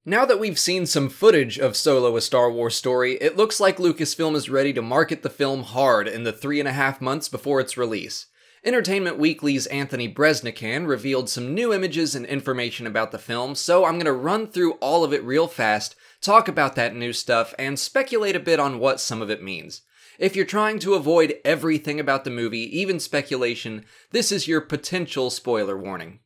Now that we've seen some footage of Solo: A Star Wars Story, it looks like Lucasfilm is ready to market the film hard in the 3.5 months before its release. Entertainment Weekly's Anthony Breznican revealed some new images and information about the film, so I'm going to run through all of it real fast, talk about that new stuff, and speculate a bit on what some of it means. If you're trying to avoid everything about the movie, even speculation, this is your potential spoiler warning.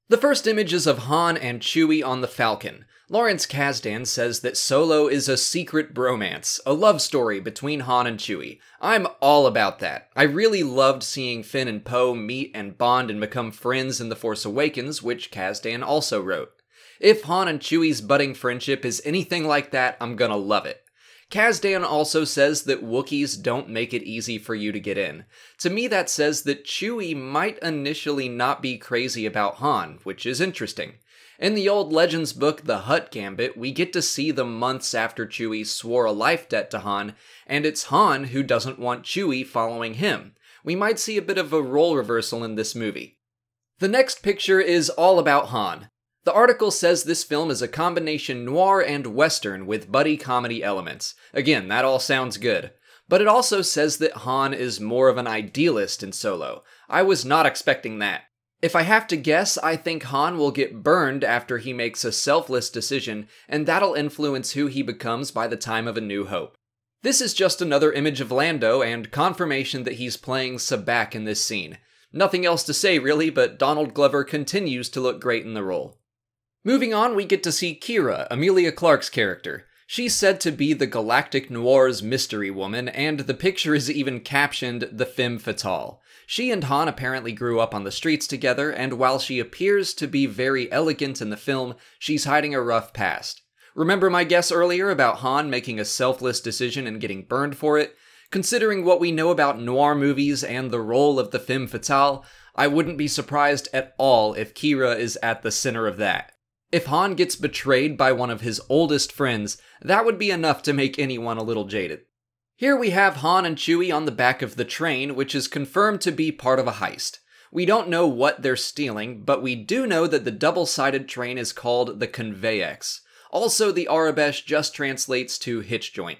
The first image is of Han and Chewie on the Falcon. Lawrence Kasdan says that Solo is a secret bromance, a love story between Han and Chewie. I'm all about that. I really loved seeing Finn and Poe meet and bond and become friends in The Force Awakens, which Kasdan also wrote. If Han and Chewie's budding friendship is anything like that, I'm gonna love it. Kasdan also says that Wookiees don't make it easy for you to get in. To me, that says that Chewie might initially not be crazy about Han, which is interesting. In the old Legends book, The Hutt Gambit, we get to see the months after Chewie swore a life debt to Han, and it's Han who doesn't want Chewie following him. We might see a bit of a role reversal in this movie. The next picture is all about Han. The article says this film is a combination noir and western with buddy comedy elements. Again, that all sounds good. But it also says that Han is more of an idealist in Solo. I was not expecting that. If I have to guess, I think Han will get burned after he makes a selfless decision, and that'll influence who he becomes by the time of A New Hope. This is just another image of Lando, and confirmation that he's playing Sabak in this scene. Nothing else to say really, but Donald Glover continues to look great in the role. Moving on, we get to see qi'ra, Emilia Clarke's character. She's said to be the Galactic Noir's mystery woman, and the picture is even captioned the Femme Fatale. She and Han apparently grew up on the streets together, and while she appears to be very elegant in the film, she's hiding a rough past. Remember my guess earlier about Han making a selfless decision and getting burned for it? Considering what we know about noir movies and the role of the Femme Fatale, I wouldn't be surprised at all if qi'ra is at the center of that. If Han gets betrayed by one of his oldest friends, that would be enough to make anyone a little jaded. Here we have Han and Chewie on the back of the train, which is confirmed to be part of a heist. We don't know what they're stealing, but we do know that the double-sided train is called the Conveyex. Also, the Arabesh just translates to hitch joint.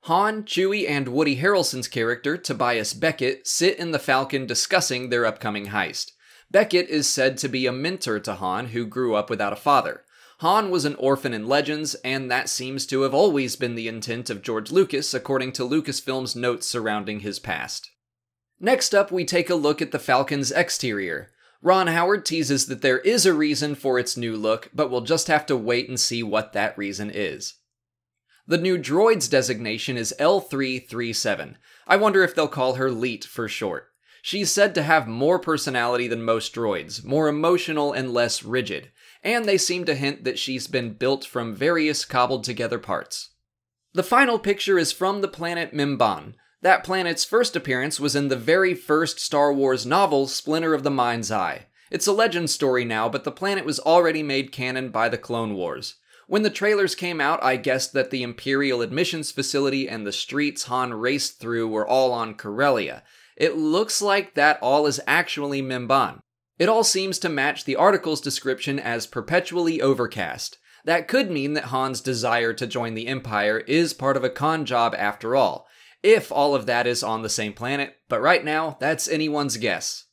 Han, Chewie, and Woody Harrelson's character, Tobias Beckett, sit in the Falcon discussing their upcoming heist. Beckett is said to be a mentor to Han, who grew up without a father. Han was an orphan in Legends, and that seems to have always been the intent of George Lucas, according to Lucasfilm's notes surrounding his past. Next up, we take a look at the Falcon's exterior. Ron Howard teases that there is a reason for its new look, but we'll just have to wait and see what that reason is. The new droid's designation is L337. I wonder if they'll call her Leet for short. She's said to have more personality than most droids, more emotional and less rigid, and they seem to hint that she's been built from various cobbled together parts. The final picture is from the planet Mimban. That planet's first appearance was in the very first Star Wars novel, Splinter of the Mind's Eye. It's a legend story now, but the planet was already made canon by the Clone Wars. When the trailers came out, I guessed that the Imperial admissions facility and the streets Han raced through were all on Corellia. It looks like that all is actually Mimban. It all seems to match the article's description as perpetually overcast. That could mean that Han's desire to join the Empire is part of a con job after all, if all of that is on the same planet, but right now, that's anyone's guess.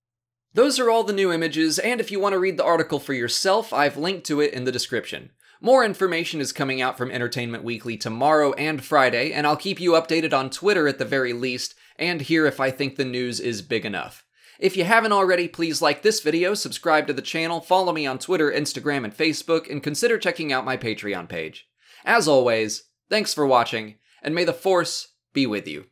Those are all the new images, and if you want to read the article for yourself, I've linked to it in the description. More information is coming out from Entertainment Weekly tomorrow and Friday, and I'll keep you updated on Twitter at the very least, and here if I think the news is big enough. If you haven't already, please like this video, subscribe to the channel, follow me on Twitter, Instagram, and Facebook, and consider checking out my Patreon page. As always, thanks for watching, and may the Force be with you.